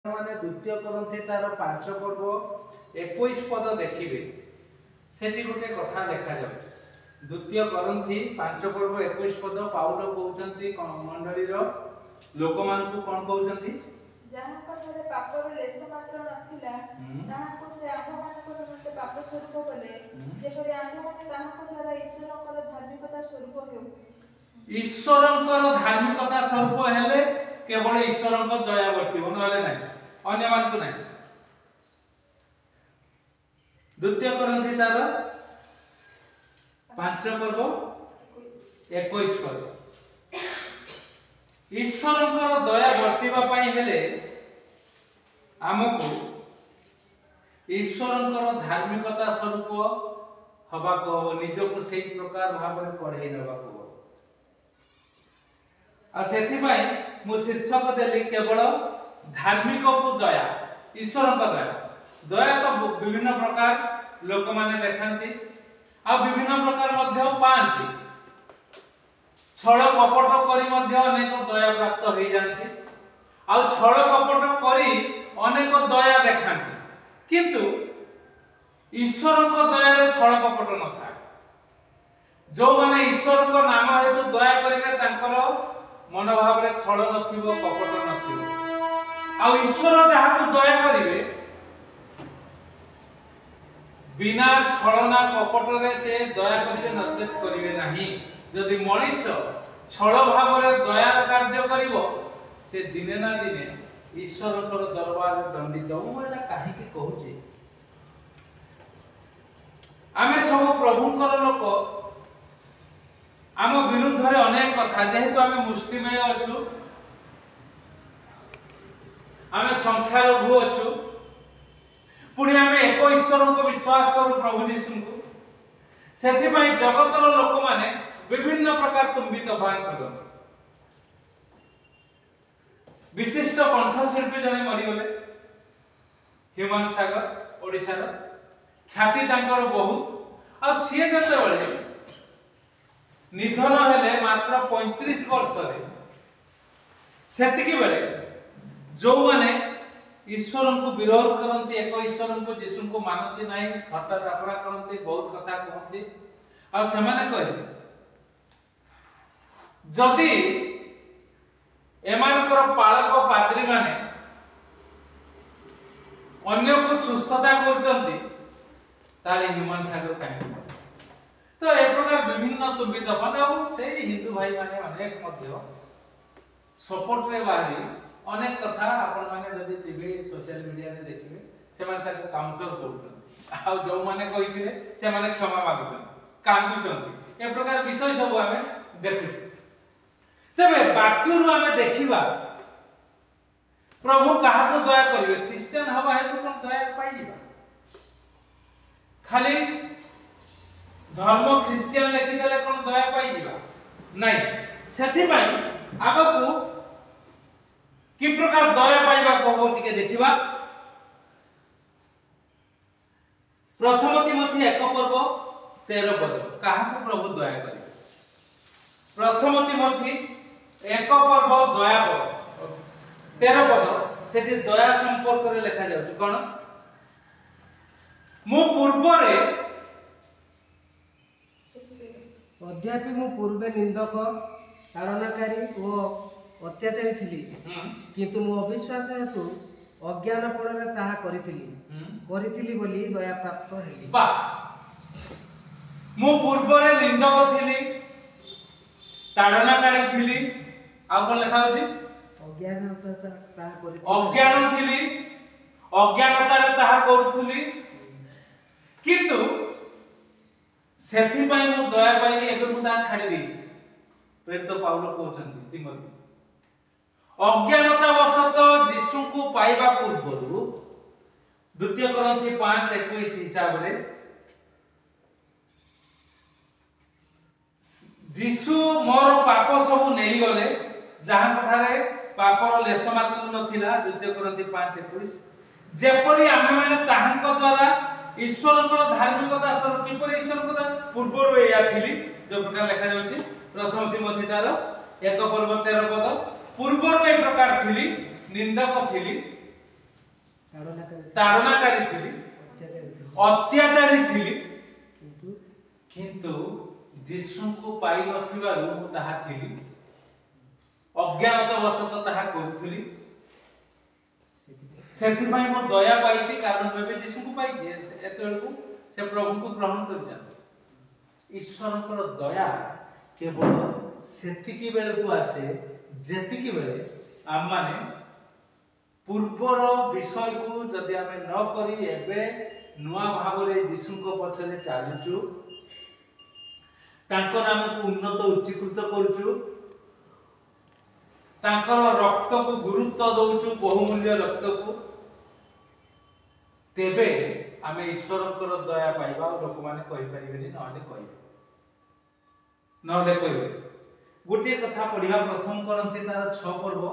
माने द्वितीय करंथी तार 5 पर्व 21 पद देखिबे सेठी गोटे कथा लेखा जाय। द्वितीय करंथी 5 पर्व 21 पद पाउल कहउचंती मंडली रो लोकमान को कोन कहउचंती जहां पर पापर लेस मात्र नथिला ताहा को से आंभ मान को मते पाप स्वरूप बोले जेपरि आंभ माने ताहा को द्वारा ईश्वरकर धार्मिकता स्वरूप हेउ ईश्वरकर धार्मिकता स्वरूप हेले केवल ईश्वरकर दया वर्तिब नले नै अन्य मान को नै। द्वितीय करंथी तार 5 पर्व 21 पद ईश्वरकर दया वर्तिबा पई हेले आमको ईश्वरकर धार्मिकता स्वरूप हबा को निजको सही प्रकार भाव में कढै नबा को आ सेथि पई मु शीर्षक देली केवल धार्मिक को दया ईश्वर का दया तो विभिन्न प्रकार लोक माने देखंती आ विभिन्न प्रकार मध्य पांती छळ कपट करी मध्य अनेक दया प्राप्त होई जानती आ छळ कपट करी अनेक दया देखंती किंतु ईश्वर को दया रे छळ कपट न था। जो माने ईश्वर को नाम हेतु दया करिवे तांकर मनोभाव रे छळ नथिबो कपट नथिबो आ ईश्वर जहा को दया करिवे बिना छलना कपट रे से दया करिवे नचेत करिवे नाही। यदि मनुष्य छल भाव रे दया कार्य करिवो से दिने ना दिने ईश्वर को दरबार रे दंडित हो। एटा काहे के कहूची आमे सब प्रभुंकर लोक आम विरुद्ध रे अनेक कथा जेहेतु आमे मुष्टिमय अछु आमे संख्या लघु अछु पुणी आमे एक ईश्वर को विश्वास करू प्रभु जीशु को सेथि पई जगतर लोक माने विभिन्न प्रकार तुम्बित भान करन। विशिष्ट कंठशिल्पी जने मरि गले ह्यूमन सागर ओडिसा रो ख्याति तांकर बहुत आ सिए जते बळे निधन हेले मात्र 35 वर्ष रे सेतिकी बेले जो माने ईश्वर को विरोध करंती एक ईश्वर को जीसु को मानती नाही हठात अपरा करंती बहुत कथा कहंती आ से माने कहले जदि एमानकर पालक पात्री माने अन्य को सुस्थता करचंती ताले ह्यूमन सागर काहे तो एक प्रकार विभिन्न तुम्बित बने से हिंदू भाई माने अनेक मध्य सपोर्ट रे बाहरी अनेक कथा आपण माने जदी टीवी सोशल मीडिया रे देखिबे से माने ताको काउंटर करथन आ जो माने कहिथिले से माने क्षमा मागुथन कांदुथन ए प्रकार विषय सब हमें देखु। तबे वाक्यरु हमें देखिबा प्रभु काहा को दया करिवे क्रिश्चियन हवा हेतु कोन दया पाइबा खाली धर्म क्रिश्चियन लेखि देले कोन दया पाइबा नहीं सेथि पई आगकू कि प्रकार दया पाइबा को टिके देखिबा। प्रथम तिमोथी 1 पर्व 13 पद काहा को प्रभु दया करिवे प्रथम तिमोथी 1 पर्व दया पद 13 पद सेठी दया संपर्क रे लिखा जाउछ कोन मु पूर्व रे अध्यापी मु पूर्वे निंदक ताड़नाकारी ओ अत्याचारी थिली किंतु मो अविश्वास हेतु अज्ञान पड़े ताहा करिथिली बोली दया प्राप्त हेली। बा मु पूर्व रे निंदक थिली ताड़नाकारी थिली आ कोन लिखा होची अज्ञान थिली अज्ञानता रे ताहा करूथली किंतु सेथि पई मु दया पाइली एबे मु ता छाडी देछि प्रेरित पाउल कहउछन्ती तिमोथी अज्ञानता वशत जीसु को पाइबा पूर्वरु द्वितीय करंथी 5:21 हिसाब रे जीसु मोर पाप सब नेई गले जहां कथारे पापर लेस मात्र नथिला द्वितीय करंथी 5:21 जेपरि आमे माने ताहांक द्वारा ईश्वरकर धार्मिकता स्वरूप किपरि ईश्वरकर पूर्वरु एया थिली जो प्रकार लिखा जाउची प्रथम तिमोथी तार 1 पर्व 13 पद पूर्वरु ए प्रकार थिली निंदक थिली ताड़नाकारी थिली अत्याचारी थिली किंतु यीशु को पाई नथिबारु मु ताहा थिली अज्ञानता वशत ताहा करूथली सेथिबाई मो दया पाइछि कारण मैं यीशु को पाइछि एतेबेलकु से प्रभु को ग्रहण कर जान ईश्वर दया केवल सेतिकी बेलकु आसे जेतिकी बेले आम माने पूर्वर विषय को जदि आमे न करी एबे नुआ भावरे यीशु को पछरे चालुचु तांको नाम को उन्नत उच्चीकृत करूचु तांकर रक्त को गुरुत्व दउचु बहुमूल्य रक्त को तेबे आमे ईश्वरकर दया पाइबा लोक माने कहि परिबेनी नहले कहबे गोटे कथा पढ़िया प्रथम करंती तार 6 पर्व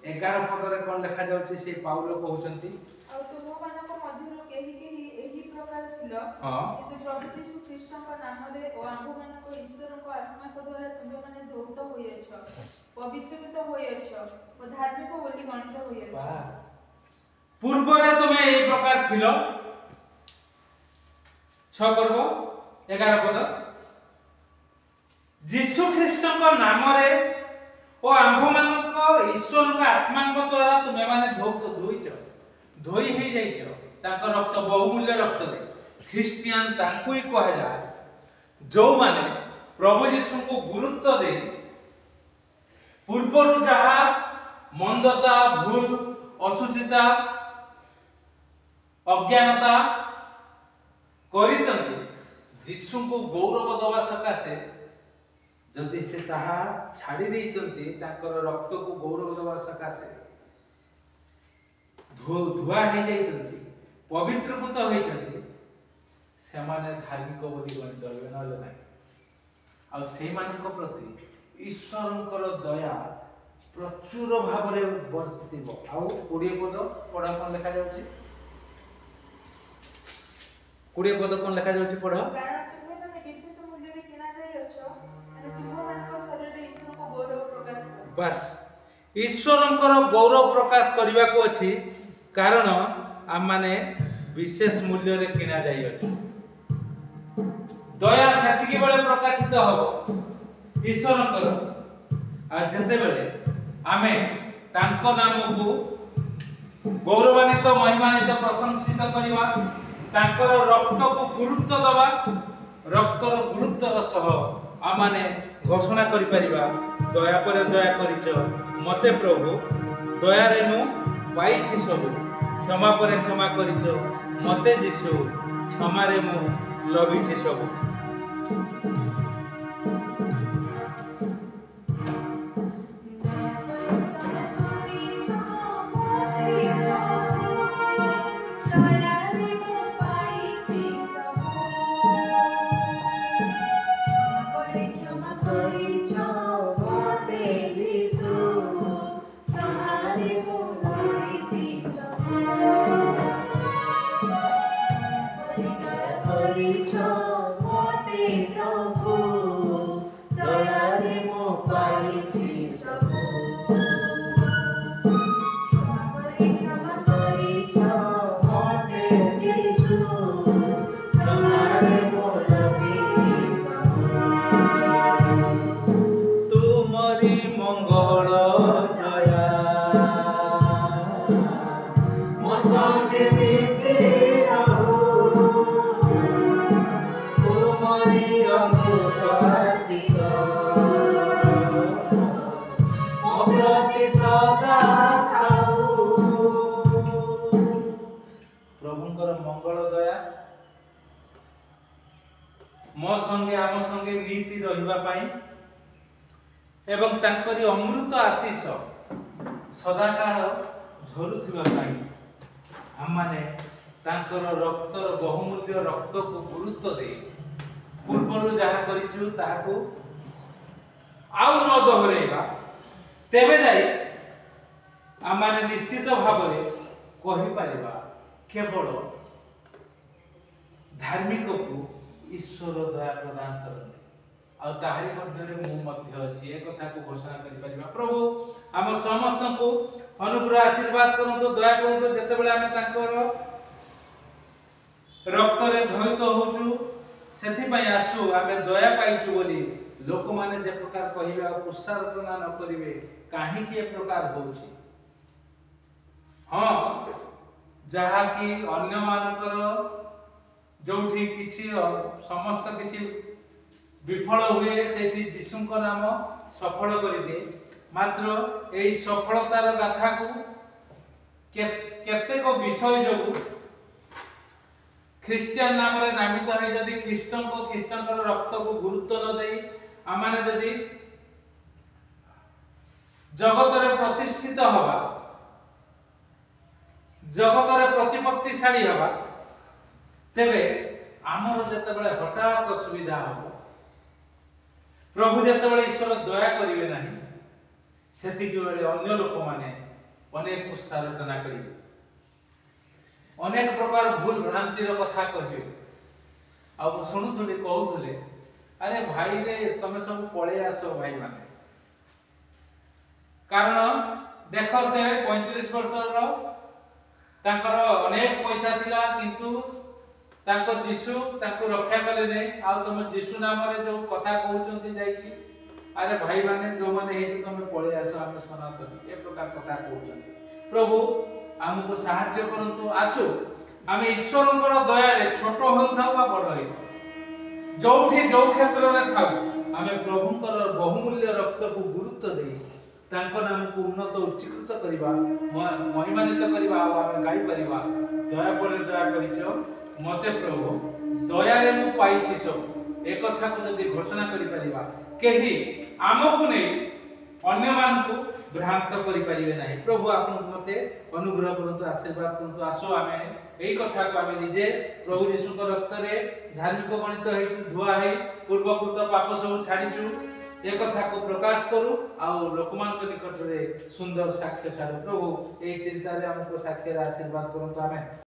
11 पदरे कोन लिखा जाउची से पाउलो कहउचंती आ तुम मानक मध्यरु केही केही एही प्रकार थिलो किंतु प्रभु यीशु ख्रीष्ट का नाम रे ओ आंभु मानक ईश्वर को आत्मा को द्वारा तुम माने धौत होइछ पवित्रकृत होइछ ओ धार्मिक बोली गणित होइछ बस पूर्व रे तुमे एही प्रकार थिलो 6 पर्व 11 पद यीशु ख्रीष्ट को नाम रे ओ आंभ मानक ईश्वर का आत्मा को द्वारा तुमे माने धोई हे जाइछ ताको रक्त बहुमूल्य रक्त दे ख्रिस्टियन तांको ही कहा जाए जो माने प्रभु यीशु को गुरुत्व दे पूर्वरु जहा मंदता भूल असुचिता अज्ञानता करितंती यीशु को गौरव दवा सकासे जदि से ताहा छाड़ी देइचंती ताकर रक्त को गौरव दवा सकासे धुआ हे जाइचंती पवित्रकृत होइचंती से माने धार्मिक बोली गणित होबे नले नै आ से मानक प्रति ईश्वरकर दया प्रचुर भाव रे वर्षितिबो आ 20 पद पढा कोन लिखा जाउची 20 पद कोन लिखा जाउची पढा कारण तुमे माने विशेष मूल्य रे किना जाई अछो माने तुम मानक शरीर रे ईश्वर को गौरव प्रकाश कर बस ईश्वरकर गौरव प्रकाश करबा को अछि कारण हम माने विशेष मूल्य रे किना जाई अछि दया सेतिकी बेले प्रकाशित हो ईश्वरकर आ जते बेले आमे तांको नाम को गौरवान्वित महिमान्वित प्रशंसित करबा तांकर रक्त को गुरुत्व दबा रक्तर गुरुत्वर सह आ माने घोषणा करि परिबा दया पर दया करिच मते प्रभु दया रे मु पाइछि सब क्षमा पर क्षमा करिच मते यीशु क्षमा रे मु लभिछि सब प्रभुंकर मंगल दया मो संगे आम संगे नीति रहिबा पाई एवं तांकरी अमृत आशीष सदाकाल झरुथिबा पाई हम माने तांकर रक्तर बहुमूल्य रक्त को गुरुत्व दे पूर्वरु जहा करिछु ताहाको आउ न दोहरेबा तेबे जाई हम माने निश्चित भाव रे कहि परिबा केवल धार्मिक को ईश्वर दया प्रदान करते ଆଉ ତାହାରି ମଧ୍ୟରେ ମୁଁ ମଧ୍ୟ ଅଛି ଏ କଥାକୁ ଘୋଷଣା କରିପାରିବା। ପ୍ରଭୁ ଆମ ସମସ୍ତଙ୍କୁ ଅନୁଗ୍ରହ ଆଶୀର୍ବାଦ କରନ୍ତୁ, ଦୟା କରନ୍ତୁ। ଯେତେବେଳେ ଆମେ ତାଙ୍କର ରକ୍ତରେ ଧୌତ ହଉଛୁ ସେଥିପାଇଁ ଆସୁ ଆମେ ଦୟା ପାଇଛୁ ବୋଲି ଲୋକମାନେ ଯେ ପ୍ରକାର କହିବେ ଆଉ ପୁଷ୍ପାର୍ପଣା ନ କରିବେ କାହିଁକି ଏ ପ୍ରକାର ହଉଛି। ହଁ, ଯାହାକି ଅନ୍ୟମାନଙ୍କର ଯୋଉଠି କିଛି ସମସ୍ତ କିଛି ବିଫଳ ହୁଏ ସେଠି ଯୀଶୁଙ୍କ ନାମ ସଫଳ କରିଦିଏ। ମାତ୍ର ଏହି ସଫଳତାର ଗାଥାକୁ କେତେକ ବିଷୟ ଯୋଗୁଁ ଖ୍ରୀଷ୍ଟିଆନ ନାମରେ ନାମିତ ହୋଇ ଯଦି ଖ୍ରୀଷ୍ଟଙ୍କର ରକ୍ତକୁ ଗୁରୁତ୍ୱ ନ ଦେଇ ଆମମାନେ ଯଦି ଜଗତରେ ପ୍ରତିଷ୍ଠିତ ହବା, ଜଗତରେ ପ୍ରତିପତ୍ତିଶାଳୀ ହବା, ତେବେ ଆମର ଯେତେବେଳେ ହଠାତ୍ ଅସୁବିଧା ହବ, ପ୍ରଭୁ ଯେତେବେଳେ ଈଶ୍ୱର ଦୟା କରିବେ ନାହିଁ, ସେତିକି ବେଳେ ଅନ୍ୟ ଲୋକମାନେ ଅନେକ କୁତ୍ସାରଚନା କରିବେ, ଅନେକ ପ୍ରକାର ଭୁଲ ଭ୍ରାନ୍ତିର କଥା କହିବେ। ଆଉ ମୁଁ ଶୁଣୁଥିଲି କହୁଥିଲେ, ଆରେ ଭାଇରେ ତମେ ସବୁ ପଳେଇ ଆସ ଭାଇମାନେ। କାରଣ ଦେଖ ସେ 35 ବର୍ଷର ତାଙ୍କର ଅନେକ ପଇସା ଥିଲା, କିନ୍ତୁ ତାଙ୍କ ଯୀଶୁ ତାଙ୍କୁ ରକ୍ଷା କଲେ ନାହିଁ। ଆଉ ତମେ ଯୀଶୁ ନାମରେ ଯୋଉ କଥା କହୁଛନ୍ତି ଯାଇକି, ଆରେ ଭାଇମାନେ ଯୋଉମାନେ ହେଇଛି ତମେ ପଳେଇ ଆସ, ଆମେ ସନାତନ, ଏ ପ୍ରକାର କଥା କହୁଛନ୍ତି। ପ୍ରଭୁ ଆମକୁ ସାହାଯ୍ୟ କରନ୍ତୁ। ଆସୁ ଆମେ ଈଶ୍ୱରଙ୍କର ଦୟାରେ ଛୋଟ ହୋଇଥାଉ ବା ବଡ଼ ହୋଇଥାଉ, ଯୋଉଠି ଯୋଉ କ୍ଷେତ୍ରରେ ଥାଉ, ଆମେ ପ୍ରଭୁଙ୍କର ବହୁମୂଲ୍ୟ ରକ୍ତକୁ ଗୁରୁତ୍ୱ ଦେଇ ତାଙ୍କ ନାମକୁ ଉନ୍ନତ ଉଚ୍ଚୀକୃତ କରିବା, ମହିମାନ୍ୱିତ କରିବା। ଆଉ ଆମେ ଗାଇପାରିବା, ଦୟା ପରେ ଦୟା କରିଛ ମତେ ପ୍ରଭୁ, ଦୟାରେ ମୁଁ ପାଇଛି ସବୁ। ଏ କଥାକୁ ଯଦି ଘୋଷଣା କରିପାରିବା, କେହି ଆମକୁ ନେଇ ଅନ୍ୟମାନଙ୍କୁ ଭ୍ରାନ୍ତ କରିପାରିବେ ନାହିଁ। ପ୍ରଭୁ ଆପଣ ମତେ ଅନୁଗ୍ରହ କରନ୍ତୁ, ଆଶୀର୍ବାଦ କରନ୍ତୁ। ଆସୁ ଆମେ ଏଇ କଥାକୁ ଆମେ ନିଜେ ପ୍ରଭୁ ଯୀଶୁଙ୍କ ରକ୍ତରେ ଧାର୍ମିକ ଗଣିତ ହେଇ ଧୁଆ ହେଇ ପୂର୍ବକୃତ ପାପ ସବୁ ଛାଡ଼ିଛୁ, ଏ କଥାକୁ ପ୍ରକାଶ କରୁ ଆଉ ଲୋକମାନଙ୍କ ନିକଟରେ ସୁନ୍ଦର ସାକ୍ଷ୍ୟ ଛାଡ଼ୁ। ପ୍ରଭୁ ଏଇ ଚିନ୍ତାରେ ଆମକୁ ସାକ୍ଷ୍ୟରେ ଆଶୀର୍ବାଦ କରନ୍ତୁ। ଆମେ